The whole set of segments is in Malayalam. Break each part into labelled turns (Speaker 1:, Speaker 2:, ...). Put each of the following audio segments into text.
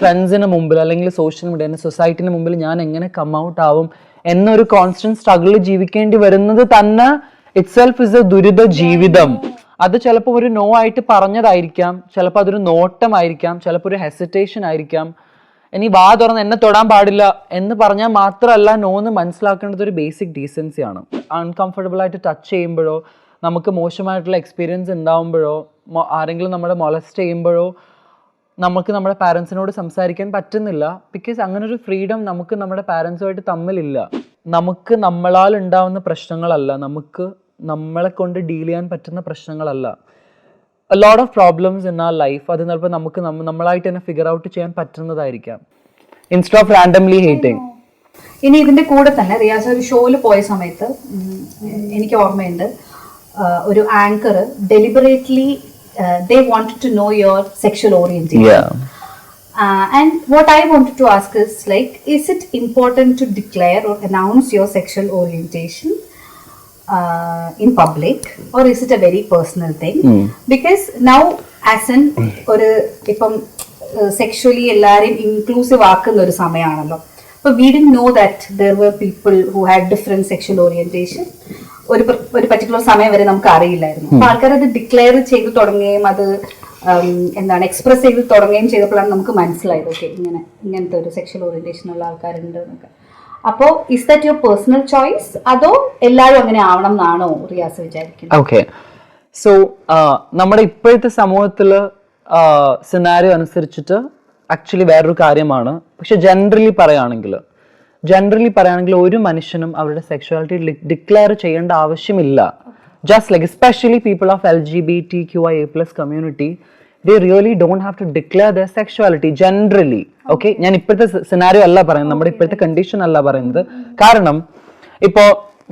Speaker 1: ഫ്രണ്ട്സിന് മുമ്പിൽ അല്ലെങ്കിൽ സോഷ്യൽ മീഡിയ സൊസൈറ്റിന് മുമ്പിൽ ഞാൻ എങ്ങനെ കം ഔട്ട് ആവും എന്നൊരു കോൺസ്റ്റന്റ് സ്ട്രഗിൾ ജീവിക്കേണ്ടി വരുന്നത് തന്നെ ഇറ്റ്സെൽഫ് ഇസ് എ ദുരിത ജീവിതം. അത് ചിലപ്പോൾ ഒരു നോ ആയിട്ട് പറഞ്ഞതായിരിക്കാം, ചിലപ്പോൾ അതൊരു നോട്ടമായിരിക്കാം, ചിലപ്പോൾ ഒരു ഹെസിറ്റേഷൻ ആയിരിക്കാം. ഇനി വാ തുറന്ന് എന്നെ തൊടാൻ പാടില്ല എന്ന് പറഞ്ഞാൽ മാത്രമല്ല നോ എന്ന് മനസ്സിലാക്കേണ്ടത് ഒരു ബേസിക് ഡീസൻസിയാണ്. അൺകംഫർട്ടബിൾ ആയിട്ട് ടച്ച് ചെയ്യുമ്പോഴോ, നമുക്ക് മോശമായിട്ടുള്ള എക്സ്പീരിയൻസ് ഉണ്ടാവുമ്പോഴോ, ആരെങ്കിലും നമ്മളെ മൊളസ്റ്റ് ചെയ്യുമ്പോഴോ നമുക്ക് നമ്മുടെ പാരൻസിനോട് സംസാരിക്കാൻ പറ്റുന്നില്ല. ബിക്കോസ് അങ്ങനെ ഒരു ഫ്രീഡം നമുക്ക് നമ്മുടെ പാരൻസുമായിട്ട് തമ്മിലില്ല. നമുക്ക് നമ്മളാൽ ഉണ്ടാവുന്ന പ്രശ്നങ്ങളല്ല, നമുക്ക് നമ്മളെ കൊണ്ട് ഡീൽ ചെയ്യാൻ പറ്റുന്ന പ്രശ്നങ്ങളല്ല. a lot of problems in our life അത് ചിലപ്പോൾ നമുക്ക് നമ്മളായിട്ട് തന്നെ ഫിഗർ ഔട്ട് ചെയ്യാൻ പറ്റുന്നതായിരിക്കാം, ഇൻസ്റ്റെഡ് ഓഫ് റാൻഡംലി ഹേറ്റിംഗ്.
Speaker 2: ഇനി ഇതിന്റെ കൂടെ തന്നെ റിയാസ് ഒരു ഷോയിൽ പോയ സമയത്ത് എനിക്ക് ഓർമ്മയുണ്ട്, ഒരു anchor deliberately they wanted to know your sexual orientation. And what I wanted to ask is, like, is it important to declare or announce your sexual orientation in public, or is it a very personal thing? Because now as an ഒരു ഇപ്പം sexually എല്ലാവരെയും inclusive ആക്കുന്ന ഒരു സമയമാണല്ലോ. So we didn't know that there were people who had different sexual orientation. ഒരു പർട്ടിക്കുലർ സമയം വരെ നമുക്ക് അറിയില്ലായിരുന്നു. അപ്പൊ ആൾക്കാർ അത് ഡിക്ലെയർ ചെയ്ത് തുടങ്ങുകയും അത് എന്താണ് എക്സ്പ്രസ് ചെയ്ത് തുടങ്ങുകയും ചെയ്തപ്പോഴാണ് നമുക്ക് മനസ്സിലായത്, ഓക്കെ ഇങ്ങനത്തെ ഒരു സെക്ഷൽ ഓറിയന്റേഷൻ ഉള്ള ആൾക്കാരുണ്ട് എന്നൊക്കെ. അപ്പോ is that your personal choice, അതോ എല്ലാവരും അങ്ങനെ ആവണം എന്നാണോ റിയാസ് വിചാരിക്കുന്നത്?
Speaker 1: ഓക്കെ, സോ നമ്മുടെ ഇപ്പോഴത്തെ സമൂഹത്തില് സിനാരിയോ അനുസരിച്ചിട്ട് ആക്ച്വലി വേറൊരു കാര്യമാണ്. പക്ഷെ ജനറലി പറയുകയാണെങ്കിൽ ഒരു മനുഷ്യനും അവരുടെ സെക്ഷുവാലിറ്റി ഡിക്ലെയർ ചെയ്യേണ്ട ആവശ്യമില്ല. Just like especially people of LGBTQIA+ community, they really don't have to declare their sexuality generally. Okay, ഞാൻ ഇപ്പോഴത്തെ സിനാരിയോ അല്ല പറയുന്നത്, നമ്മുടെ ഇപ്പോഴത്തെ കണ്ടീഷൻ അല്ല പറയുന്നത്. കാരണം ഇപ്പോ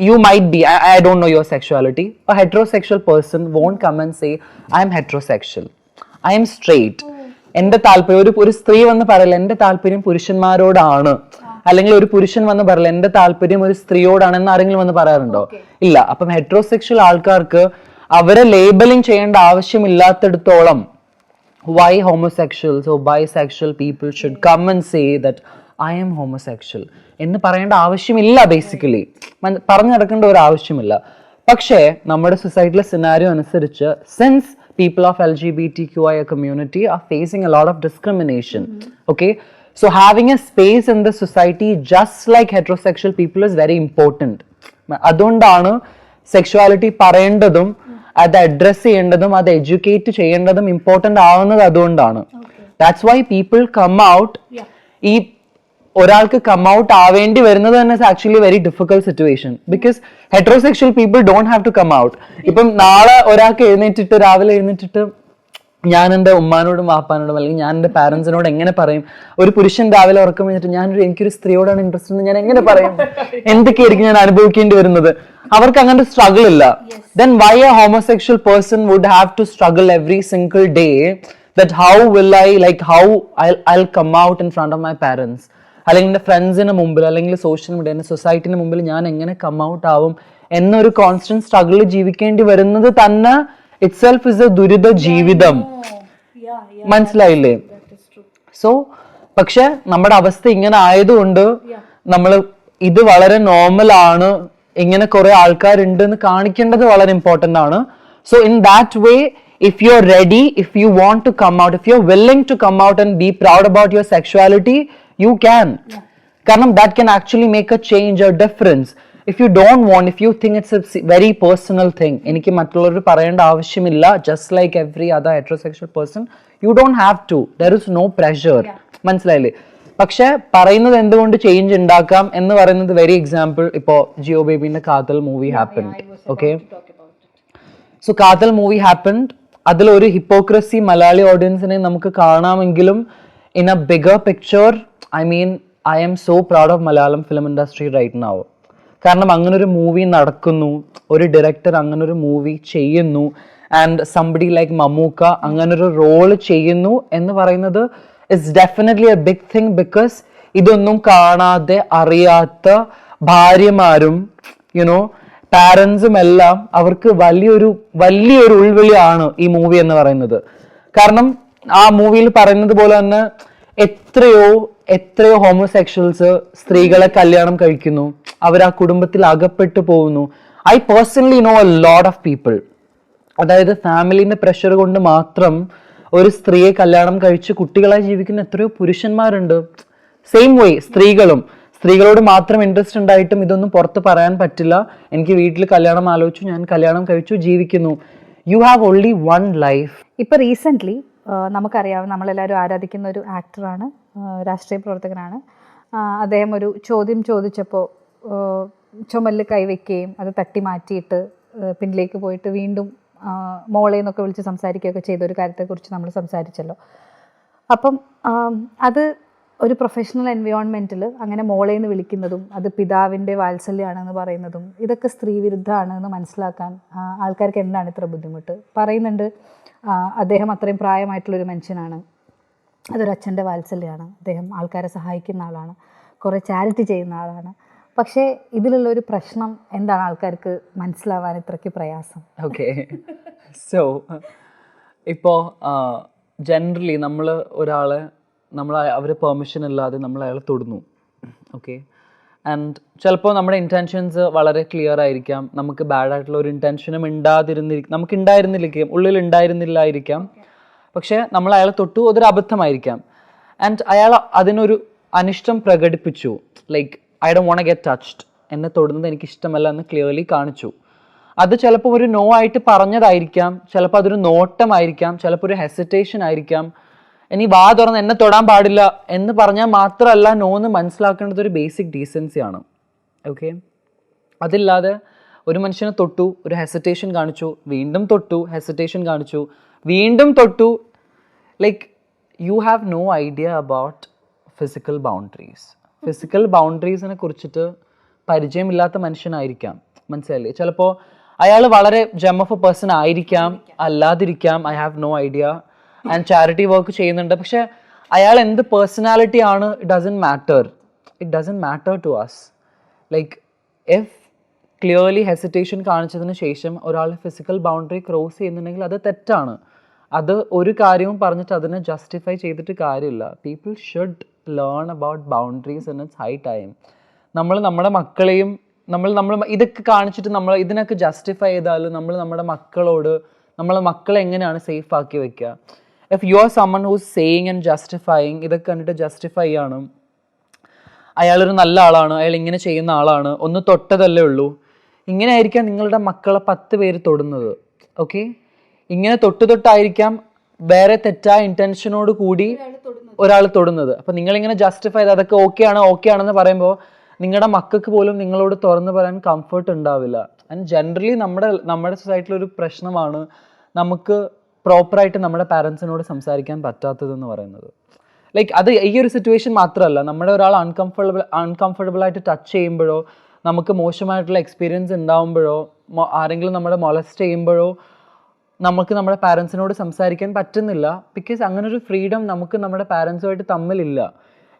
Speaker 1: you might be, I don't know your sexuality, a heterosexual person won't come and say I am heterosexual, I am straight. എന്റെ താല്പര്യം ഒരു സ്ത്രീ വന്ന് പറയില്ല എന്റെ താല്പര്യം പുരുഷന്മാരോടാണ്, അല്ലെങ്കിൽ ഒരു പുരുഷൻ വന്ന് പറയില്ല എന്റെ താല്പര്യം ഒരു സ്ത്രീയോടാണെന്ന് ആരെങ്കിലും വന്ന് പറയാറുണ്ടോ? ഇല്ല. അപ്പം ഹെറ്ററോസെക്ഷൽ ആൾക്കാർക്ക് അവരെ ലേബലിംഗ് ചെയ്യേണ്ട ആവശ്യമില്ലാത്തിടത്തോളം why homosexuals or bisexual people should come and say that I am homosexual എന്ന് പറയേണ്ട ആവശ്യമില്ല. ബേസിക്കലി പറഞ്ഞു നടക്കേണ്ട ഒരു ആവശ്യമില്ല. പക്ഷേ നമ്മുടെ സൊസൈറ്റിയിലെ സിനാരിയോ അനുസരിച്ച്, since people of LGBTQIA community are facing a lot of discrimination, okay, so having a space in the society just like heterosexual people is very important. അതുകൊണ്ടാണ് സെക്ഷുവാലിറ്റി പറയേണ്ടതും അത് അഡ്രസ് ചെയ്യേണ്ടതും അത് എഡ്യൂക്കേറ്റ് ചെയ്യേണ്ടതും ഇമ്പോർട്ടൻ്റ് ആവുന്നത് അതുകൊണ്ടാണ്. That's why people come out. ഈ ഒരാൾക്ക് കം ഔട്ട് ആവേണ്ടി വരുന്നത് തന്നെ actually very difficult situation, because heterosexual people don't have to come out. ഇപ്പം നാളെ ഒരാൾക്ക് രാവിലെ എഴുന്നേറ്റിട്ട് ഞാൻ എൻ്റെ ഉമ്മാനോടും വാപ്പാനോടും അല്ലെങ്കിൽ ഞാൻ എൻ്റെ പാരൻസിനോട് എങ്ങനെ പറയും? ഒരു പുരുഷൻ രാവിലെ ഉറക്കം കഴിഞ്ഞിട്ട് എനിക്കൊരു സ്ത്രീയോടാണ് ഇൻട്രസ്റ്റ് എന്ന് ഞാൻ എങ്ങനെ പറയും? എന്തൊക്കെയായിരിക്കും ഞാൻ അനുഭവിക്കേണ്ടി വരുന്നത്? അവർക്ക് അങ്ങനെ സ്ട്രഗിൾ ഇല്ല. Then why a homosexual person would have to struggle every single day that how I'll come out in front of my parents, അല്ലെങ്കിൽ എൻ്റെ ഫ്രണ്ട്സിന് മുമ്പിൽ അല്ലെങ്കിൽ സോഷ്യൽ മീഡിയ സൊസൈറ്റിന് മുമ്പിൽ ഞാൻ എങ്ങനെ കം ഔട്ട് ആവും എന്നൊരു കോൺസ്റ്റന്റ് സ്ട്രഗിൾ ജീവിക്കേണ്ടി വരുന്നത് തന്നെ ഇറ്റ്സെൽഫ് ഇസ് എ ദുരിത ജീവിതം. മനസ്സിലായില്ലേ? സോ പക്ഷെ നമ്മുടെ അവസ്ഥ ഇങ്ങനെ ആയതുകൊണ്ട് നമ്മൾ ഇത് വളരെ നോർമൽ ആണ്, ഇങ്ങനെ കുറെ ആൾക്കാരുണ്ട് എന്ന് കാണിക്കേണ്ടത് വളരെ ഇമ്പോർട്ടന്റ് ആണ്. So in that way, if you're ready, if you want to come out, if you're willing to come out and be proud about your sexuality, you can. കാരണം that can actually make a change, a difference. If you don't want, if you think it's a very personal thing, എനിക്ക് മറ്റുള്ളവർ പറയേണ്ട ആവശ്യമില്ല, just like every other heterosexual person, you don't have to. There is no pressure. മനസ്സിലായില്ലേ? പക്ഷെ പറയുന്നത് എന്തുകൊണ്ട് ചേഞ്ച് ഉണ്ടാക്കാം എന്ന് പറയുന്നത് വെരി എക്സാമ്പിൾ, ഇപ്പോ ജിയോ ബേബിന്റെ Kaathal movie happened. Okay, so Kaathal movie happened. അതിലൊരു ഹിപ്പോക്രസി മലയാളി ഓഡിയൻസിനെ നമുക്ക് കാണാമെങ്കിലും in a bigger picture, I mean I am so proud of Malayalam film industry right now. കാരണം അങ്ങനൊരു മൂവി നടക്കുന്നു, ഒരു ഡയറക്ടർ അങ്ങനൊരു മൂവി ചെയ്യുന്നു, ആൻഡ് സംബഡി ലൈക്ക് മമ്മൂക്ക അങ്ങനൊരു റോള് ചെയ്യുന്നു എന്ന് പറയുന്നത് it's definitely a big thing. Because ഇതൊന്നും കാണാതെ അറിയാത്ത ഭാര്യമാരും യുനോ പാരൻസും എല്ലാം അവർക്ക് വലിയൊരു ഉൾവിളിയാണ് ഈ മൂവി എന്ന് പറയുന്നത്. കാരണം ആ മൂവിയിൽ പറയുന്നത് പോലെ തന്നെ എത്രയോ ഹോമോസെക്ഷൽസ് സ്ത്രീകളെ കല്യാണം കഴിക്കുന്നു, അവർ ആ കുടുംബത്തിൽ അകപ്പെട്ടു പോകുന്നു. I personally know a lot of people. അതായത് ഫാമിലിന്റെ പ്രഷർ കൊണ്ട് മാത്രം ഒരു സ്ത്രീയെ കല്യാണം കഴിച്ച് കുട്ടികളായി ജീവിക്കുന്ന എത്രയോ പുരുഷന്മാരുണ്ട്. സെയിം വേ സ്ത്രീകളോട് മാത്രം ഇൻട്രസ്റ്റ് ഉണ്ടായിട്ടും ഇതൊന്നും പുറത്ത് പറയാൻ പറ്റില്ല. എനിക്ക് വീട്ടിൽ കല്യാണം ആലോചിച്ചു, ഞാൻ കല്യാണം കഴിച്ചു, ജീവിക്കുന്നു. You have only one life.
Speaker 2: ഇപ്പൊ റീസെന്റ് നമുക്കറിയാം, നമ്മളെല്ലാവരും ആരാധിക്കുന്ന ഒരു ആക്ടറാണ്, രാഷ്ട്രീയ പ്രവർത്തകനാണ്. അദ്ദേഹം ഒരു ചോദ്യം ചോദിച്ചപ്പോൾ ചുമലിൽ കൈവയ്ക്കുകയും അത് തട്ടി മാറ്റിയിട്ട് പിന്നിലേക്ക് പോയിട്ട് വീണ്ടും മോളെ എന്നൊക്കെ വിളിച്ച് സംസാരിക്കുകയൊക്കെ ചെയ്ത ഒരു കാര്യത്തെക്കുറിച്ച് നമ്മൾ സംസാരിച്ചല്ലോ. അപ്പം അത് ഒരു പ്രൊഫഷണൽ എൻവയോൺമെൻറ്റിൽ അങ്ങനെ മോളെ എന്ന് വിളിക്കുന്നതും അത് പിതാവിൻ്റെ വാത്സല്യമാണെന്ന് പറയുന്നതും ഇതൊക്കെ സ്ത്രീ വിരുദ്ധമാണ് എന്ന് മനസ്സിലാക്കാൻ ആൾക്കാർക്ക് എന്താണ് ഇത്ര ബുദ്ധിമുട്ട്? പറയുന്നുണ്ട് അദ്ദേഹം അത്രയും പ്രായമായിട്ടുള്ളൊരു മനുഷ്യനാണ്, അതൊരു അച്ഛൻ്റെ വാത്സല്യമാണ്, അദ്ദേഹം ആൾക്കാരെ സഹായിക്കുന്ന ആളാണ്, കുറേ ചാരിറ്റി ചെയ്യുന്ന ആളാണ്. പക്ഷേ ഇതിലുള്ള ഒരു പ്രശ്നം എന്താണ് ആൾക്കാർക്ക് മനസ്സിലാവാൻ ഇത്രയ്ക്ക് പ്രയാസം?
Speaker 1: ഓക്കെ, സോ ഇപ്പോൾ ജനറലി അവർ പെർമിഷൻ ഇല്ലാതെ നമ്മൾ അയാളെ തൊടുന്നു. ഓക്കെ, ആൻഡ് ചിലപ്പോൾ നമ്മുടെ ഇൻറ്റൻഷൻസ് വളരെ ക്ലിയർ ആയിരിക്കാം, നമുക്ക് ബാഡ് ആയിട്ടുള്ള ഒരു ഇൻറ്റൻഷനും നമുക്ക് ഉണ്ടായിരുന്നിരിക്കാം, ഉള്ളിൽ ഉണ്ടായിരുന്നില്ലായിരിക്കാം. പക്ഷേ നമ്മൾ അയാളെ തൊട്ടു, അതൊരു അബദ്ധമായിരിക്കാം. ആൻഡ് അയാൾ അതിനൊരു അനിഷ്ടം പ്രകടിപ്പിച്ചു, like I don't want to get touched, എന്നെ തൊടുന്നത് എനിക്ക് ഇഷ്ടമല്ല എന്ന് ക്ലിയർലി കാണിച്ചു. അത് ചിലപ്പോൾ ഒരു നോ ആയിട്ട് പറഞ്ഞതായിരിക്കാം, ചിലപ്പോൾ അതൊരു നോട്ടമായിരിക്കാം, ചിലപ്പോൾ ഒരു ഹെസിറ്റേഷൻ ആയിരിക്കാം. ഇനി വാ തുറന്ന് എന്നെ തൊടാൻ പാടില്ല എന്ന് പറഞ്ഞാൽ മാത്രമല്ല നോ എന്ന് മനസ്സിലാക്കേണ്ടത് ഒരു ബേസിക് ഡീസൻസിയാണ്. ഓക്കെ, അതില്ലാതെ ഒരു മനുഷ്യനെ തൊട്ടു, ഒരു ഹെസിറ്റേഷൻ കാണിച്ചു, വീണ്ടും തൊട്ടു, ഹെസിറ്റേഷൻ കാണിച്ചു, വീണ്ടും തൊട്ടു, like you have no idea about physical ബൗണ്ടറീസിനെ കുറിച്ചിട്ട് പരിചയമില്ലാത്ത മനുഷ്യനായിരിക്കാം. മനസ്സിലായില്ലേ? ചിലപ്പോൾ അയാൾ വളരെ ജെം ഓഫ് എ പേഴ്സൺ ആയിരിക്കാം, അല്ലാതിരിക്കാം, I have no idea. And charity work ചെയ്യുന്നുണ്ട്. പക്ഷെ അയാൾ എന്ത് പേഴ്സണാലിറ്റി ആണ്, it doesn't matter to us. Like if clearly hesitation കാണിച്ചതിന് ശേഷം ഒരാൾ ഫിസിക്കൽ ബൗണ്ടറി ക്രോസ് ചെയ്യുന്നുണ്ടെങ്കിൽ അത് തെറ്റാണ്. അത് ഒരു കാര്യവും പറഞ്ഞിട്ട് അതിനെ ജസ്റ്റിഫൈ ചെയ്തിട്ട് കാര്യമില്ല. People should learn about boundaries in its high time. നമ്മുടെ മക്കളെയും നമ്മൾ ഇതൊക്കെ കാണിച്ചിട്ട് നമ്മൾ ഇതിനൊക്കെ ജസ്റ്റിഫൈ ചെയ്താൽ നമ്മുടെ മക്കളെ എങ്ങനെയാണ് സേഫ് ആക്കി വെക്കുക? If you are someone who's saying and justifying, ഇതൊക്കെ കണ്ടിട്ട് ജസ്റ്റിഫൈ ആണ്, അയാളൊരു നല്ല ആളാണ്, അയാൾ ഇങ്ങനെ ചെയ്യുന്ന ആളാണ്, ഒന്ന് തൊട്ടതല്ലേ ഉള്ളൂ, ഇങ്ങനെ ആയിരിക്കാം നിങ്ങളുടെ മക്കളെ 10 പേര് തൊടുന്നത്. ഓക്കെ, ഇങ്ങനെ തൊട്ടായിരിക്കാം വേറെ തെറ്റായ ഇൻറ്റൻഷനോട് കൂടി ഒരാൾ തൊടുന്നത്. അപ്പം നിങ്ങളിങ്ങനെ ജസ്റ്റിഫൈ ചെയ്ത് അതൊക്കെ ഓക്കെ ആണെന്ന് പറയുമ്പോൾ നിങ്ങളുടെ മക്കൾക്ക് പോലും നിങ്ങളോട് തുറന്നു പറയാൻ കംഫർട്ട് ഉണ്ടാവില്ല. ആൻഡ് ജനറലി നമ്മുടെ സൊസൈറ്റിയിൽ ഒരു പ്രശ്നമാണ് നമുക്ക് പ്രോപ്പറായിട്ട് നമ്മുടെ പാരൻസിനോട് സംസാരിക്കാൻ പറ്റാത്തതെന്ന് പറയുന്നത്. ലൈക്ക് അത് ഈ ഒരു സിറ്റുവേഷൻ മാത്രമല്ല, നമ്മുടെ ഒരാൾ അൺകംഫർട്ടബിൾ ആയിട്ട് ടച്ച് ചെയ്യുമ്പോഴോ, നമുക്ക് മോശമായിട്ടുള്ള എക്സ്പീരിയൻസ് ഉണ്ടാവുമ്പോഴോ, ആരെങ്കിലും നമ്മളെ മൊളസ്റ്റ് ചെയ്യുമ്പോഴോ നമുക്ക് നമ്മുടെ പാരൻസിനോട് സംസാരിക്കാൻ പറ്റുന്നില്ല. ബിക്കോസ് അങ്ങനെ ഒരു ഫ്രീഡം നമുക്ക് നമ്മുടെ പാരൻസുമായിട്ട് തമ്മിലില്ല.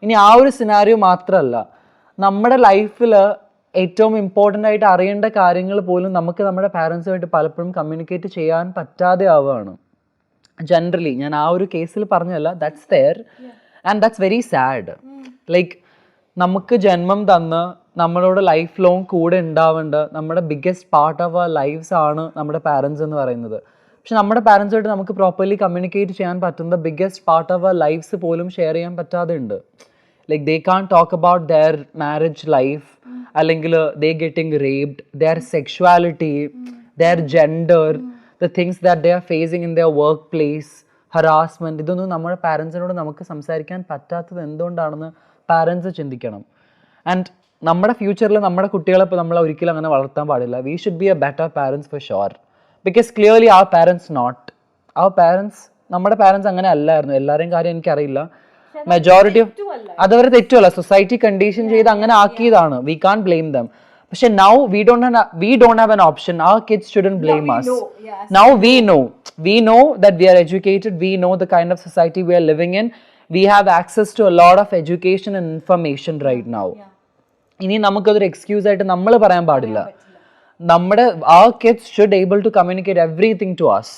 Speaker 1: ഇനി ആ ഒരു സിനാരിയോ മാത്രമല്ല, നമ്മുടെ ലൈഫിൽ ഏറ്റവും ഇമ്പോർട്ടൻ്റ് ആയിട്ട് അറിയേണ്ട കാര്യങ്ങൾ പോലും നമുക്ക് നമ്മുടെ പാരൻസുമായിട്ട് പലപ്പോഴും കമ്മ്യൂണിക്കേറ്റ് ചെയ്യാൻ പറ്റാതെ ആവുകയാണ്. ജനറലി ഞാൻ ആ ഒരു കേസിൽ പറഞ്ഞല്ല, that's there and that's very sad. Like നമുക്ക് ജന്മം തന്ന് നമ്മളോട് ലൈഫ് ലോങ് കൂടെ ഉണ്ടാവേണ്ട നമ്മുടെ biggest part of our lives ആണ് നമ്മുടെ പാരൻസ് എന്ന് പറയുന്നത്. പക്ഷെ നമ്മുടെ പാരൻസുമായിട്ട് നമുക്ക് പ്രോപ്പർലി കമ്മ്യൂണിക്കേറ്റ് ചെയ്യാൻ പറ്റുന്ന biggest part of our lifes പോലും ഷെയർ ചെയ്യാൻ പറ്റാതെ ഉണ്ട്. Like they can talk about their marriage life, അല്ലെങ്കിൽ they getting raped, their sexuality, their gender, the things that they are facing in their work place, harassment. ഇതൊന്നും നമ്മുടെ പാരൻസിനോട് നമുക്ക് സംസാരിക്കാൻ പറ്റാത്തത് എന്തുകൊണ്ടാണെന്ന് പാരൻസ് ചിന്തിക്കണം. ആൻഡ് നമ്മുടെ ഫ്യൂച്ചറിൽ നമ്മുടെ കുട്ടികളെ ഇപ്പോൾ നമ്മൾ ഒരിക്കലും അങ്ങനെ വളർത്താൻ പാടില്ല. We should be A better parents for sure. Because clearly നമ്മുടെ പാരൻസ് അങ്ങനെ അല്ലായിരുന്നു. എല്ലാവരെയും കാര്യം എനിക്കറിയില്ല, മെജോറിറ്റി ഓഫ് അതവരെ തെറ്റുമല്ല, സൊസൈറ്റി കണ്ടീഷൻ ചെയ്ത് അങ്ങനെ ആക്കിയതാണ്. വി കാൺ ബ്ലെയിം ദം. പക്ഷെ now we don't have an option. Our kids shouldn't blame us. Now we know that we are educated. We know the kind of society we are living in. We have access to a lot of education and information right now. ഇനി നമുക്കതൊരു എക്സ്ക്യൂസ് ആയിട്ട് നമ്മൾ പറയാൻ പാടില്ല. our kids should able to communicate everything to us,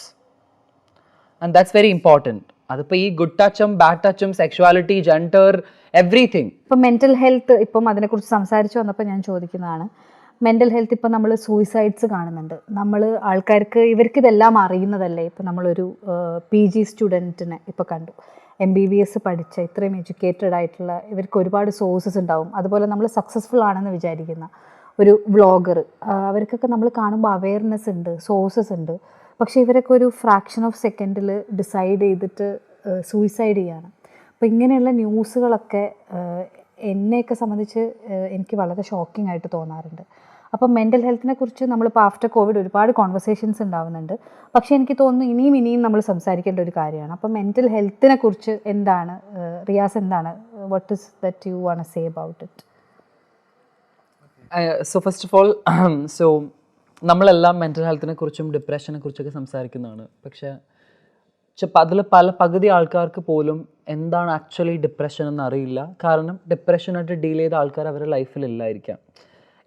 Speaker 1: and that's very important. അതിപ്പോൾ ഈ ഗുഡ് ടച്ചും ബാഡ് ടച്ചും സെക്ഷുവാലിറ്റി ജെൻഡർ എവ്രിതിങ്.
Speaker 2: ഇപ്പം മെൻ്റൽ ഹെൽത്ത് ഇപ്പം അതിനെക്കുറിച്ച് സംസാരിച്ചു വന്നപ്പോൾ ഞാൻ ചോദിക്കുന്നതാണ്, മെൻ്റൽ ഹെൽത്ത് ഇപ്പം നമ്മൾ സൂയിസൈഡ്സ് കാണുന്നുണ്ട്. നമ്മൾ ആൾക്കാർക്ക് ഇവർക്കിതെല്ലാം അറിയുന്നതല്ലേ. ഇപ്പം നമ്മളൊരു PG സ്റ്റുഡൻറ്റിനെ ഇപ്പോൾ കണ്ടു, MBBS പഠിച്ച ഇത്രയും എഡ്യൂക്കേറ്റഡ് ആയിട്ടുള്ള ഇവർക്ക് ഒരുപാട് സോഴ്സസ് ഉണ്ടാവും. അതുപോലെ നമ്മൾ സക്സസ്ഫുൾ ആണെന്ന് വിചാരിക്കുന്ന ഒരു വ്ളോഗർ, അവർക്കൊക്കെ നമ്മൾ കാണുമ്പോൾ അവെയർനെസ് ഉണ്ട്, സോഴ്സസ് ഉണ്ട്. പക്ഷേ ഇവരൊക്കെ ഒരു ഫ്രാക്ഷൻ ഓഫ് സെക്കൻഡിൽ ഡിസൈഡ് ചെയ്തിട്ട് സൂയിസൈഡ് ചെയ്യാണ്. അപ്പോൾ ഇങ്ങനെയുള്ള ന്യൂസുകളൊക്കെ എന്നെയൊക്കെ സംബന്ധിച്ച് എനിക്ക് വളരെ ഷോക്കിംഗ് ആയിട്ട് തോന്നാറുണ്ട്. അപ്പം മെൻ്റൽ ഹെൽത്തിനെ കുറിച്ച് നമ്മളിപ്പോൾ ആഫ്റ്റർ കോവിഡ് ഒരുപാട് കോൺവെർസേഷൻസ് ഉണ്ടാവുന്നുണ്ട്. പക്ഷേ എനിക്ക് തോന്നുന്നു ഇനിയും നമ്മൾ സംസാരിക്കേണ്ട ഒരു കാര്യമാണ്. അപ്പം മെൻ്റൽ ഹെൽത്തിനെ കുറിച്ച് എന്താണ് റിയാസ്, എന്താണ് what is that you want to say about it?
Speaker 1: So first of all so നമ്മളെല്ലാം മെൻ്റൽ ഹെൽത്തിനെ കുറിച്ചും ഡിപ്രഷനെ കുറിച്ചൊക്കെ സംസാരിക്കുന്നതാണ്. പക്ഷേ അതിൽ പകുതി ആൾക്കാർക്ക് പോലും എന്താണ് ആക്ച്വലി ഡിപ്രഷൻ എന്ന് അറിയില്ല. കാരണം ഡിപ്രഷനായിട്ട് ഡീൽ ചെയ്ത ആൾക്കാർ അവരുടെ ലൈഫിലില്ലായിരിക്കാം.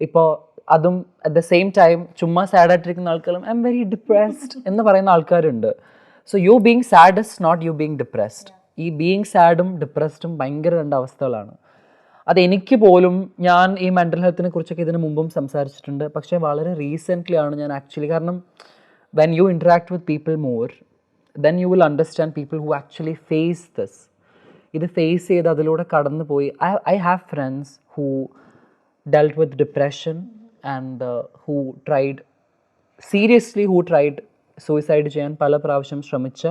Speaker 1: ഇപ്പോൾ അതും അറ്റ് ദ സെയിം ടൈം ചുമ്മാ സാഡായിട്ടിരിക്കുന്ന ആൾക്കാരും ഐ എം വെരി ഡിപ്രസ്ഡ് എന്ന് പറയുന്ന ആൾക്കാരുണ്ട്. So you being sad is not you being depressed. ഈ ബീങ് സാഡും ഡിപ്രസ്ഡും ഭയങ്കര രണ്ട് അവസ്ഥകളാണ്. അതെനിക്ക് പോലും, ഞാൻ ഈ മെൻ്റൽ ഹെൽത്തിനെ കുറിച്ചൊക്കെ ഇതിന് മുമ്പും സംസാരിച്ചിട്ടുണ്ട്. പക്ഷേ വളരെ റീസെൻ്റ്ലി ആണ് ഞാൻ ആക്ച്വലി, കാരണം when you interact with people more then you will understand people who actually face this. ഇത് ഫേസ് ചെയ്ത് അതിലൂടെ കടന്നു പോയി. I have friends who dealt with depression and who tried suicide ചെയ്യാൻ പല പ്രാവശ്യം ശ്രമിച്ച,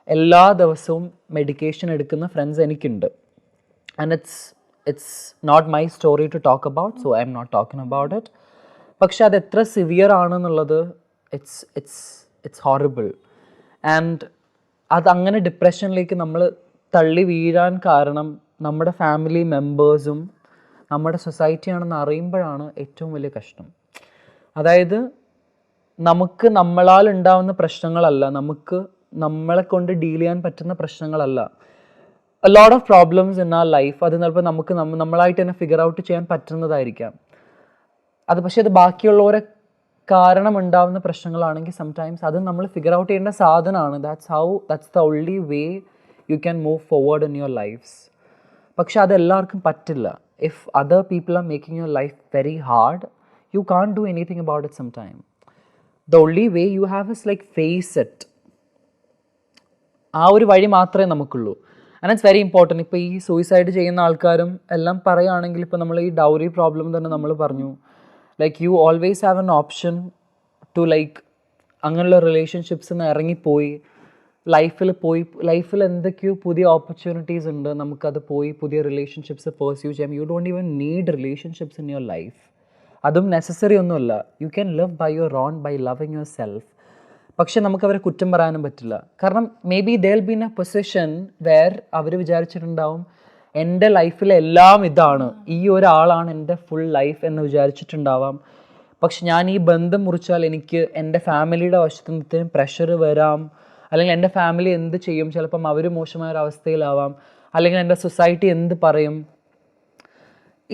Speaker 1: എല്ലാ ദിവസവും മെഡിക്കേഷൻ എടുക്കുന്ന ഫ്രണ്ട്സ് എനിക്കുണ്ട്. and it's not my story to talk about, so I'm not talking about it. പക്ഷെ അത് എത്ര സിവിയർ ആണെന്നുള്ളത് it's horrible. ആൻഡ് അതങ്ങനെ ഡിപ്രഷനിലേക്ക് നമ്മൾ തള്ളി വീഴാൻ കാരണം നമ്മുടെ ഫാമിലി മെമ്പേഴ്സും നമ്മുടെ സൊസൈറ്റിയാണെന്ന് അറിയുമ്പോഴാണ് ഏറ്റവും വലിയ കഷ്ടം. അതായത് നമുക്ക് നമ്മളാൽ ഉണ്ടാവുന്ന പ്രശ്നങ്ങളല്ല, നമുക്ക് നമ്മളെ കൊണ്ട് ഡീൽ ചെയ്യാൻ പറ്റുന്ന പ്രശ്നങ്ങളല്ല. a lot of problems in our life അത് ചിലപ്പോൾ നമുക്ക് നമ്മളായിട്ട് തന്നെ ഫിഗർ ഔട്ട് ചെയ്യാൻ പറ്റുന്നതായിരിക്കാം. അത് പക്ഷേ അത് ബാക്കിയുള്ളവരെ കാരണം ഉണ്ടാവുന്ന പ്രശ്നങ്ങളാണെങ്കിൽ സംടൈംസ് അത് നമ്മൾ ഫിഗർ ഔട്ട് ചെയ്യേണ്ട സാധനമാണ്. That's the only way you can move forward in your lives. പക്ഷെ അതെല്ലാവർക്കും പറ്റില്ല. If other people are making your life very hard, you can't do anything about it some time. The only way you have is like face it. ആ ഒരു വഴി മാത്രമേ നമുക്കുള്ളൂ. And it's very important. ഇപ്പോൾ ഈ സൂയിസൈഡ് ചെയ്യുന്ന ആൾക്കാരും എല്ലാം പറയുകയാണെങ്കിൽ, ഇപ്പോൾ നമ്മൾ ഈ ഡൗറി പ്രോബ്ലം തന്നെ നമ്മൾ പറഞ്ഞു, like you always have an option to like അങ്ങനെയുള്ള റിലേഷൻഷിപ്സിൽ നിന്ന് ഇറങ്ങിപ്പോയി ലൈഫിൽ എന്തൊക്കെയോ പുതിയ ഓപ്പർച്യൂണിറ്റീസ് ഉണ്ട്, നമുക്കത് പോയി പുതിയ റിലേഷൻഷിപ്സ് പെർസ്യൂ ചെയ്യാം. You don't even need relationships in your life. അതും നെസസറി ഒന്നുമല്ല. You can live by your own by loving yourself. പക്ഷെ നമുക്കവരെ കുറ്റം പറയാനും പറ്റില്ല. കാരണം maybe they will be in a position where അവർ വിചാരിച്ചിട്ടുണ്ടാവും എൻ്റെ ലൈഫിലെ എല്ലാം ഇതാണ്, ഈ ഒരാളാണ് എൻ്റെ ഫുൾ ലൈഫ് എന്ന് വിചാരിച്ചിട്ടുണ്ടാവാം. പക്ഷെ ഞാൻ ഈ ബന്ധം മുറിച്ചാൽ എനിക്ക് എൻ്റെ ഫാമിലിയുടെ വശത്തു നിന്ന് പ്രഷർ വരാം, അല്ലെങ്കിൽ എൻ്റെ ഫാമിലി എന്ത് ചെയ്യും, ചിലപ്പം അവർ മോശമായ ഒരു അവസ്ഥയിലാവാം, അല്ലെങ്കിൽ എൻ്റെ സൊസൈറ്റി എന്ത് പറയും,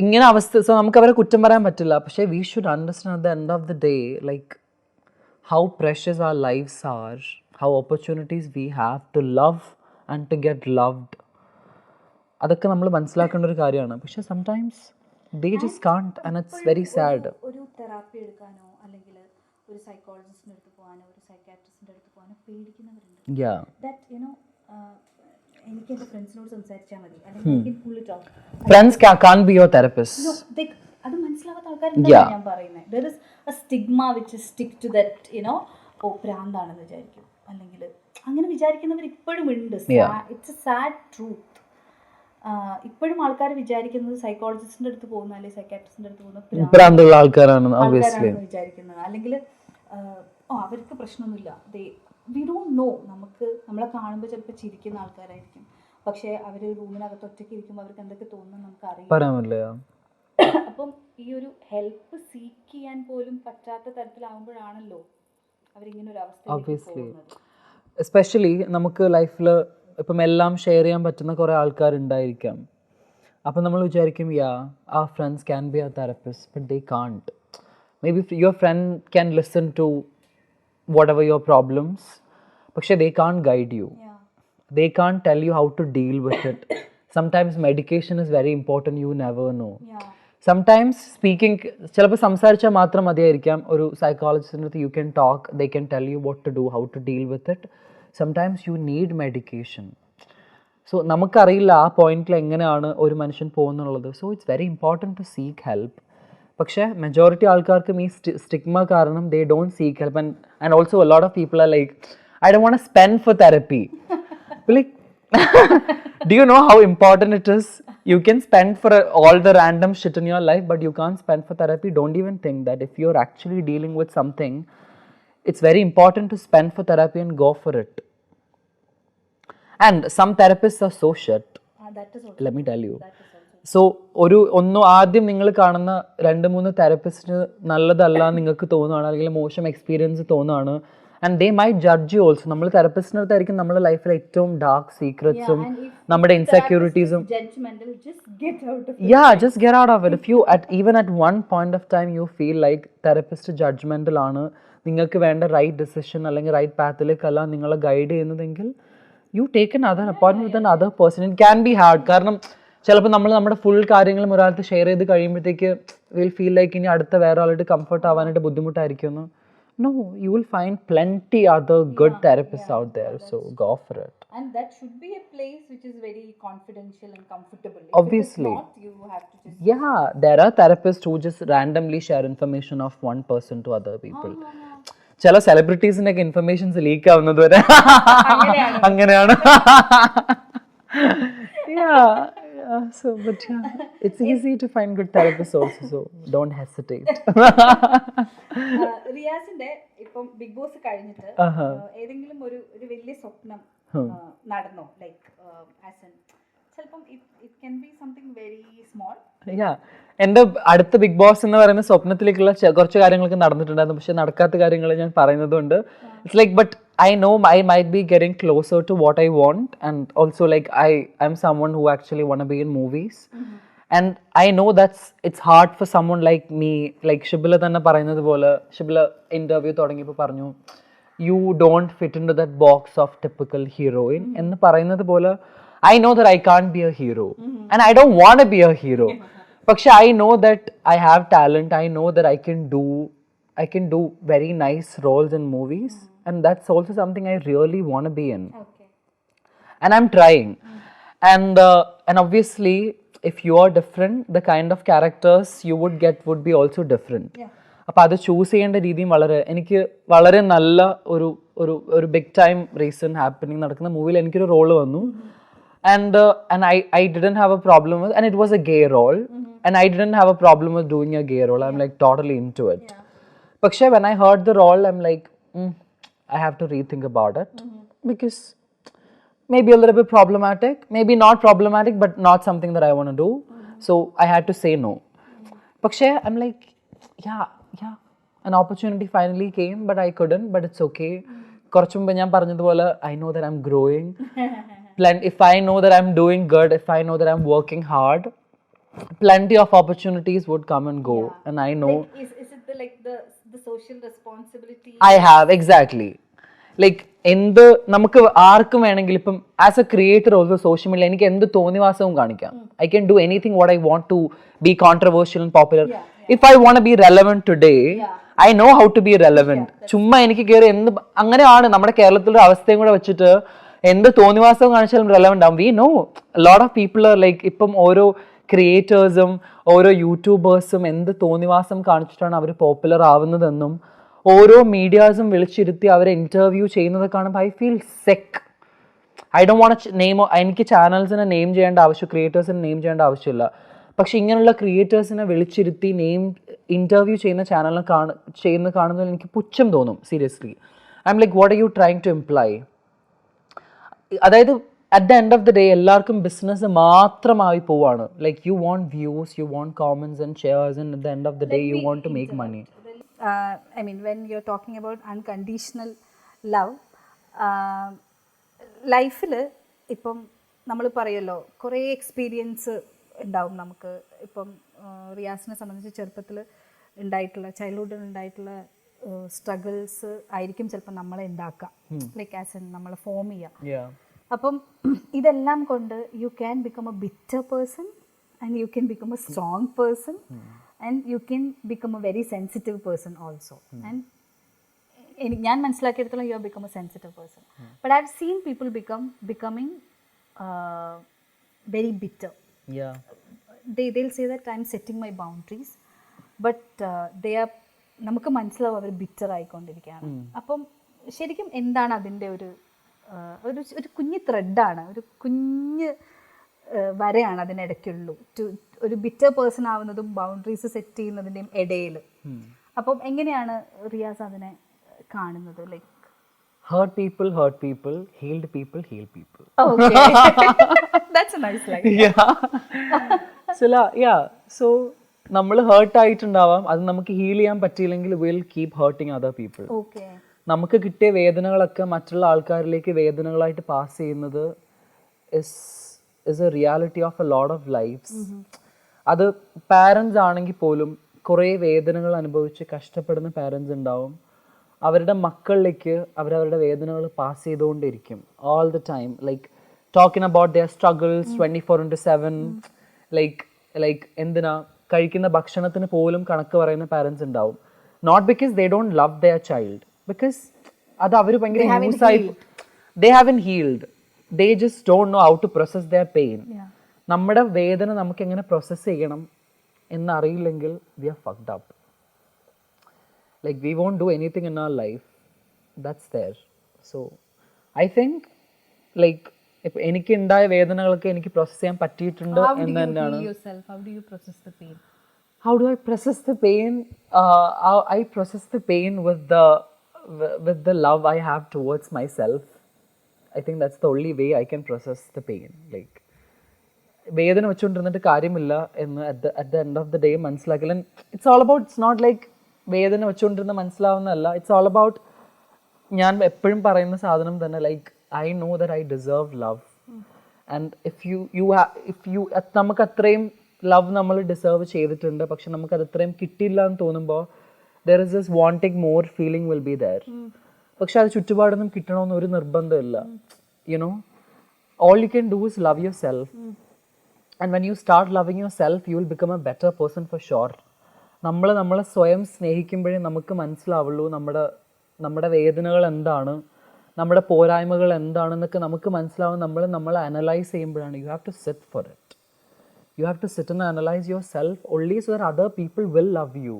Speaker 1: ഇങ്ങനെ അവസ്ഥ. സോ നമുക്ക് അവരെ കുറ്റം പറയാൻ പറ്റില്ല. പക്ഷേ we should understand at the end of the day like how precious our lives are, how opportunities we have to love and to get loved. അതൊക്കെ നമ്മൾ മനസ്സിലാക്കേണ്ട ഒരു കാര്യമാണ്. പക്ഷെ sometimes they just can't and it's very sad.
Speaker 2: ഒരു തെറാപ്പി എടുക്കാനോ അല്ലെങ്കിൽ ഒരു സൈക്കോളജിസ്റ്റിന്റെ അടുത്ത് പോകാനോ ഒരു സൈക്കാട്രിസ്റ്റിന്റെ അടുത്ത് പോകാനോ പേടിക്കുന്നവരുണ്ട്. ദാറ്റ് യു നോ എനിക്ക് എൻ്റെ ഫ്രണ്ട്സിനോട് സംസാരിച്ചാൽ മതി, അല്ലെങ്കിൽ പുള്ളി talk.
Speaker 1: Friends can't be your therapist.
Speaker 2: അത് മനസ്സിലാവാത്ത ആൾക്കാരുണ്ടാവും. ഞാൻ പറയുന്നത് there is a stigma which is stick to that, you know, ഓ പ്രാന്താണെന്ന് വിചാരിക്കും, അല്ലെങ്കിൽ അങ്ങനെ വിചാരിക്കുന്നവർ ഇപ്പോഴും ഉണ്ട്. It's A sad truth. ഇപ്പോഴും ആൾക്കാർ വിചാരിക്കുന്നത് സൈക്കോളജിസ്റ്റിന്റെ അടുത്ത് പോകുന്ന അല്ലെങ്കിൽ സൈക്കാട്രിസ്റ്റിന്റെ അടുത്ത് പോകുന്ന
Speaker 1: പ്രാന്തുള്ള ആൾക്കാരാണ്
Speaker 2: വിചാരിക്കുന്നത്. അല്ലെങ്കിൽ അവർക്ക് പ്രശ്നമൊന്നുമില്ല. We don't know. നമ്മളെ കാണുമ്പോൾ ചിലപ്പോൾ ചിരിക്കുന്ന ആൾക്കാരായിരിക്കും, പക്ഷെ അവർ റൂമിനകത്ത് ഒറ്റയ്ക്ക് ഇരിക്കുമ്പോൾ അവർക്ക് എന്തൊക്കെ തോന്നുന്നു നമുക്ക് അറിയാം. അപ്പം ഈ ഒരു ഹെൽപ്പ് സീക്ക് ചെയ്യാൻ പോലും പറ്റാത്ത തരത്തിലാവുമ്പോഴാണല്ലോ അവരിങ്ങനെ ഒരു അവസ്ഥ.
Speaker 1: എസ്പെഷ്യലി നമുക്ക് ലൈഫിൽ ഇപ്പം എല്ലാം ഷെയർ ചെയ്യാൻ പറ്റുന്ന കുറേ ആൾക്കാരുണ്ടായിരിക്കാം. അപ്പം നമ്മൾ വിചാരിക്കും our friends can be a therapist, but they can't. Maybe your friend can listen to whatever your problems, പക്ഷേ they can't guide you. they can't tell you how to deal with it. Sometimes medication is very important, you never know. Sometimes speaking, ചിലപ്പോൾ സംസാരിച്ചാൽ മാത്രം മതിയായിരിക്കാം. ഒരു സൈക്കോളജിസ്റ്റിൻ്റെ അടുത്ത് you can talk, they can tell you what to do, how to deal with it. Sometimes you need medication. So നമുക്കറിയില്ല ആ പോയിന്റിൽ എങ്ങനെയാണ് ഒരു മനുഷ്യൻ പോകുന്നുള്ളത്. So it's very important to seek help. പക്ഷേ മെജോറിറ്റി ആൾക്കാർക്കും ഈ സ്റ്റിഗ്മ കാരണം they don't seek help. And also a lot of people are like, I don't want to spend for therapy. Like, do you know how important it is? You can spend for all the random shit in your life, but you can't spend for therapy. Don't even think that. If you're actually dealing with something, it's very important to spend for therapy and go for it. And some therapists are so shit. Let me tell you. So ആദ്യം നിങ്ങൾ കാണുന്ന 2-3 തെറപ്പിസ്റ്റ് നല്ലതല്ല നിങ്ങൾക്ക് തോന്നുകയാണ്, അല്ലെങ്കിൽ മോശം എക്സ്പീരിയൻസ് തോന്നുകയാണ്, and they might judge you also. നമ്മൾ തെറപ്പിസ്റ്റിൻ്റെ അടുത്തായിരിക്കും നമ്മുടെ ലൈഫിലെ ഏറ്റവും ഡാർക്ക് സീക്രറ്റ്സും നമ്മുടെ ഇൻസെക്യൂരിറ്റീസും. Just get out of it. If you even at one point of time you feel like therapist judgemental ആണ്, നിങ്ങൾക്ക് വേണ്ട റൈറ്റ് ഡിസിഷൻ അല്ലെങ്കിൽ റൈറ്റ് പാത്തിലേക്കല്ല നിങ്ങളെ ഗൈഡ് ചെയ്യുന്നതെങ്കിൽ you take another appointment with another person. It can be hard. കാരണം ചിലപ്പോൾ നമ്മൾ നമ്മുടെ ഫുൾ കാര്യങ്ങളും ഒരാൾക്ക് ഷെയർ ചെയ്ത് കഴിയുമ്പോഴത്തേക്ക് വിൽ ഫീൽ ലൈക്ക് ഇനി അടുത്ത വേറെ ആളായിട്ട് കംഫർട്ട് ആവാനായിട്ട് ബുദ്ധിമുട്ടായിരിക്കുന്നു. No, you will find plenty other good therapists out there, so go for it.
Speaker 2: And that should be a place which is very confidential and comfortable.
Speaker 1: Obviously.
Speaker 2: If it is not, you have to just...
Speaker 1: Yeah, there are therapists who just randomly share information of one person to other people. ചില സെലിബ്രിറ്റീസിനൊക്കെ ഇൻഫർമേഷൻസ് ലീക്ക് ആവുന്നത് വരെ അങ്ങനെയാണ്. So but it's easy to find good therapists also, so don't hesitate.
Speaker 2: റിയാസിന്റെ ഇപ്പം ബിഗ് ബോസ് കഴിഞ്ഞിട്ട് ഏതെങ്കിലും ഒരു വലിയ സ്വപ്നം നടന്നോ? ലൈക്ക് ചിലപ്പം it can be something very small.
Speaker 1: എൻ്റെ അടുത്ത ബിഗ് ബോസ് എന്ന് പറയുന്ന സ്വപ്നത്തിലേക്കുള്ള കുറച്ച് കാര്യങ്ങളൊക്കെ നടന്നിട്ടുണ്ടായിരുന്നു, പക്ഷെ നടക്കാത്ത കാര്യങ്ങൾ ഞാൻ പറയുന്നതുകൊണ്ട് it's like, but I know I might be getting closer to what I want, and also like I'm someone who actually want to be in movies. And I know it's hard for someone like me. Like Shibla thanne parayunnathu pole, Shibla interview thodangiyappo paranju, you don't fit into that box of typical heroine ennu parayunnathu pole. I know that I can't be a hero, and I don't want to be a hero. But I know that I have talent. I know that I can do very nice roles in movies, and that's also something I really want to be in. Okay. And I'm trying. And obviously if you are different, the kind of characters you would get would be also different. അപ്പോൾ അത് ചൂസ് ചെയ്യേണ്ട രീതിയും എനിക്ക് വളരെ നല്ല ഒരു ബിഗ് ടൈം റീസെന്റ് ഹാപ്പനിങ് നടക്കുന്ന മൂവിയിൽ എനിക്കൊരു റോള് വന്നു. And I didn't have a problem with, and it was a gay role, and I didn't have a problem with doing a gay role. I'm like totally into it. പക്ഷേ when I heard the role, I'm like, I have to rethink about it, because maybe a little bit problematic, maybe not problematic, but not something that I want to do. So I had to say no. പക്ഷേ I'm like, yeah, an opportunity finally came, but I couldn't, but it's okay. കുറച്ചു മുമ്പ് ഞാൻ പറഞ്ഞതുപോലെ I know that I'm growing. If I know that I'm doing good, if I know that I'm working hard, plenty of opportunities would come and go. And I know,
Speaker 2: like, is it the social responsibility
Speaker 1: I have, exactly. Like നമുക്ക് ആർക്കും വേണമെങ്കിൽ ഇപ്പം as A creator also social media എനിക്ക് എന്ത് തോന്നിവാസവും കാണിക്കാം. I can do anything what I want to be controversial and popular. If I want to be relevant today, I know how to be relevant. ചുമ്മാ എനിക്ക് കയറി അങ്ങനെയാണ് നമ്മുടെ കേരളത്തിലൊരു അവസ്ഥയും കൂടെ വെച്ചിട്ട് എന്ത് തോന്നിവാസവും കാണിച്ചാലും റെലവൻ്റ് ആവും. We know lot of people like ഇപ്പം ഓരോ ക്രിയേറ്റേഴ്സും ഓരോ യൂട്യൂബേഴ്സും എന്ത് തോന്നിവാസം കാണിച്ചിട്ടാണ് അവർ പോപ്പുലർ ആവുന്നതെന്നും ഓരോ മീഡിയാസും വിളിച്ചിരുത്തി അവരെ ഇൻ്റർവ്യൂ ചെയ്യുന്നത് കാണുമ്പോൾ I feel sick. I don't want name, എനിക്ക് ചാനൽസിനെ നെയിം ചെയ്യേണ്ട ആവശ്യം, ക്രിയേറ്റേഴ്സിനെ നെയിം ചെയ്യേണ്ട ആവശ്യമില്ല. പക്ഷെ ഇങ്ങനെയുള്ള ക്രിയേറ്റേഴ്സിനെ വിളിച്ചിരുത്തി ഇൻ്റർവ്യൂ ചെയ്യുന്ന ചാനലിനെ കാണുന്നതിൽ എനിക്ക് പുച്ഛം തോന്നും. Seriously I'm like, what are you trying to imply? അതായത് at the end of the day എല്ലാവർക്കും ബിസിനസ് മാത്രമായി പോവാണ്. Like you want views, you want comments and shares, and at the end of the day you want to make money.
Speaker 2: I mean, when you're talking about unconditional love, ലൈഫിൽ ഇപ്പം നമ്മൾ പറയുമല്ലോ കുറേ എക്സ്പീരിയൻസ് ഉണ്ടാവും നമുക്ക്. ഇപ്പം റിയാസിനെ സംബന്ധിച്ച് ചെറുപ്പത്തിൽ ഉണ്ടായിട്ടുള്ള, ചൈൽഡ്ഹുഡിൽ ഉണ്ടായിട്ടുള്ള സ്ട്രഗിൾസ് ആയിരിക്കും ചിലപ്പോൾ നമ്മളെ ഉണ്ടാക്കുക, ലൈക്ക് ആസ് എൻ നമ്മളെ ഫോം ചെയ്യുക. അപ്പം ഇതെല്ലാം കൊണ്ട് you can become a bitter person and you can become a strong person and you can become a very sensitive person also. And ഞാൻ മനസ്സിലാക്കിയെടുത്തോളം you are become a sensitive person. But I have seen people becoming very bitter. they'll say that I'm setting my boundaries, but നമുക്ക് മനസ്സിലാവും അവർ ബിറ്റർ ആയിക്കൊണ്ടിരിക്കുകയാണ്. അപ്പം ശരിക്കും എന്താണ് അതിൻ്റെ ഒരു കുഞ്ഞ് ത്രെഡാണ്, ഒരു കുഞ്ഞ് വരെയാണ് അതിനിടയ്ക്കുള്ളൂ ഒരു ബിറ്റർ പേഴ്സൺ ആവുന്നതും ബൗണ്ടറീസ് സെറ്റ് ചെയ്യുന്നതിൻ്റെയും ഇടയിൽ. അപ്പം എങ്ങനെയാണ് റിയാസ് അതിനെ കാണുന്നത്? Like
Speaker 1: hurt people, healed people, heal people.
Speaker 2: Okay. That's a nice line.
Speaker 1: So നമ്മൾ ഹേർട്ട് ആയിട്ടുണ്ടാവാം, അത് നമുക്ക് ഹീൽ ചെയ്യാൻ പറ്റിയില്ലെങ്കിൽ will keep hurting other people.
Speaker 2: Okay.
Speaker 1: നമുക്ക് കിട്ടിയ വേദനകളൊക്കെ മറ്റുള്ള ആൾക്കാരിലേക്ക് വേദനകളായിട്ട് പാസ് ചെയ്യുന്നത് is a reality of a lot of lives. അത് പാരൻസ് ആണെങ്കിൽ പോലും കുറേ വേദനകൾ അനുഭവിച്ച് കഷ്ടപ്പെടുന്ന പാരൻസ് ഉണ്ടാവും. അവരുടെ മക്കളിലേക്ക് അവരവരുടെ വേദനകൾ പാസ് ചെയ്തുകൊണ്ടിരിക്കും all the time, like talking about their struggles 24/7. Like എന്തിനാ കഴിക്കുന്ന ഭക്ഷണത്തിന് പോലും കണക്ക് പറയുന്ന പാരൻസ് ഉണ്ടാവും. Not because they don't love their child, because അത് അവർ ഭയങ്കര യൂസായി, they haven't healed, they just don't know how to process their pain. നമ്മുടെ വേദന നമുക്ക് എങ്ങനെ പ്രോസസ്സ് ചെയ്യണം എന്നറിയില്ലെങ്കിൽ we are fucked up. Like we won't do anything in our life that's there. So I think like if എനിക്ക് ഉണ്ടായ വേദനകളൊക്കെ എനിക്ക് പ്രോസസ് ചെയ്യാൻ പറ്റിയിട്ടുണ്ട് എന്ന് തന്നെയാണ്.
Speaker 2: How do you process the pain?
Speaker 1: How do I process the pain? I process the pain with the love I have towards myself. I think that's the only way I can process the pain. Like വേദന വെച്ചുകൊണ്ടിരുന്നിട്ട് കാര്യമില്ല എന്ന് at the end of the day മനസ്സിലാക്കൽ. It's all about, it's not like വേദന വെച്ചുകൊണ്ടിരുന്ന മനസ്സിലാവുന്നതല്ല. ഇറ്റ്സ് ഓൾ അബൌട്ട്, ഞാൻ എപ്പോഴും പറയുന്ന സാധനം തന്നെ, like I know that I deserve love. And if you നമുക്ക് അത്രയും ലവ് നമ്മൾ ഡിസേർവ് ചെയ്തിട്ടുണ്ട്, പക്ഷെ നമുക്കത് അത്രയും കിട്ടിയില്ല എന്ന് തോന്നുമ്പോൾ there is this wanting more feeling will be there. പക്ഷെ അത് ചുറ്റുപാടൊന്നും കിട്ടണമെന്ന് ഒരു നിർബന്ധമില്ല. You know, all you can do is love your self. And when you start loving your self you will become A better person for sure. നമ്മളെ സ്വയം സ്നേഹിക്കുമ്പോഴേ നമുക്ക് മനസ്സിലാവുള്ളൂ നമ്മുടെ വേദനകൾ എന്താണ്, നമ്മുടെ പോരായ്മകൾ എന്താണെന്നൊക്കെ നമുക്ക് മനസ്സിലാവും. നമ്മൾ അനലൈസ് ചെയ്യുമ്പോഴാണ്. You have to sit for it. You have to sit and analyse your self only so that other people will love you.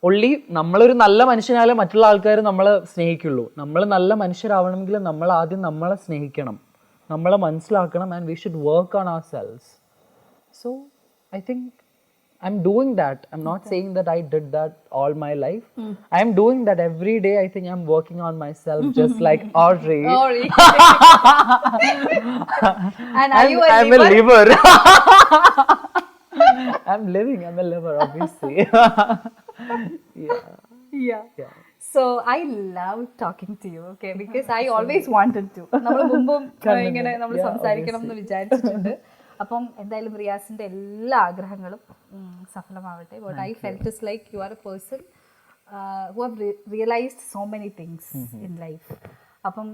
Speaker 1: Only നമ്മളൊരു നല്ല മനുഷ്യനായാലും മറ്റുള്ള ആൾക്കാർ നമ്മളെ സ്നേഹിക്കുള്ളൂ. നമ്മൾ നല്ല മനുഷ്യരാവണമെങ്കിൽ നമ്മൾ ആദ്യം നമ്മളെ സ്നേഹിക്കണം, നമ്മളെ മനസ്സിലാക്കണം. And we should work on our selves. So I think I'm doing that. I'm not saying that I did that all my life. I'm doing that every day. I think I'm working on myself just like Audrey.
Speaker 2: And are you
Speaker 1: I'm a liver. I'm a liver, obviously. Yeah.
Speaker 2: So I love talking to you, okay? Because I always wanted to. നമ്മൾ മുമ്പും ഇങ്ങനെ നമ്മൾ സംസാരിക്കണം എന്ന് വിചാരിച്ചിട്ടുണ്ട്. അപ്പം എന്തായാലും റിയാസിൻ്റെ എല്ലാ ആഗ്രഹങ്ങളും സഫലമാവട്ടെ. What I felt is like you are a person who have realized so many things in life. അപ്പം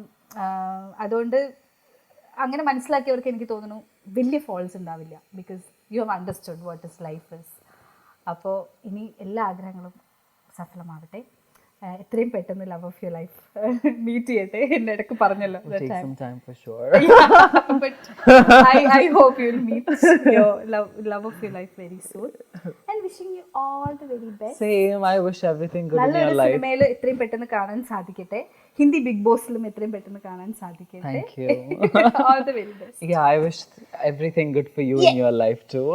Speaker 2: അതുകൊണ്ട് അങ്ങനെ മനസ്സിലാക്കിയവർക്ക് എനിക്ക് തോന്നുന്നു വലിയ ഫോൾസ് ഉണ്ടാവില്ല. Because you have understood what is life is. അപ്പോൾ ഇനി എല്ലാ ആഗ്രഹങ്ങളും സഫലമാവട്ടെ. എത്രയും പെട്ടെന്ന് love of your life meet ചെയ്യട്ടെ. എന്റെ ഇടയ്ക്ക് പറഞ്ഞല്ലോ. I hope you'll meet your love of your life very soon. And wishing you all the very best.
Speaker 1: Same. I wish everything good in your life.
Speaker 2: നല്ലൊരു സിനിമയിൽ എത്രയും പെട്ടെന്ന് കാണാൻ സാധിക്കട്ടെ. ഹിന്ദി ബിഗ് ബോസിലും എത്രയും പെട്ടെന്ന് കാണാൻ സാധിക്കട്ടെ.
Speaker 1: Thank you.
Speaker 2: All the very best.
Speaker 1: Yeah, I wish everything good for you in your life too.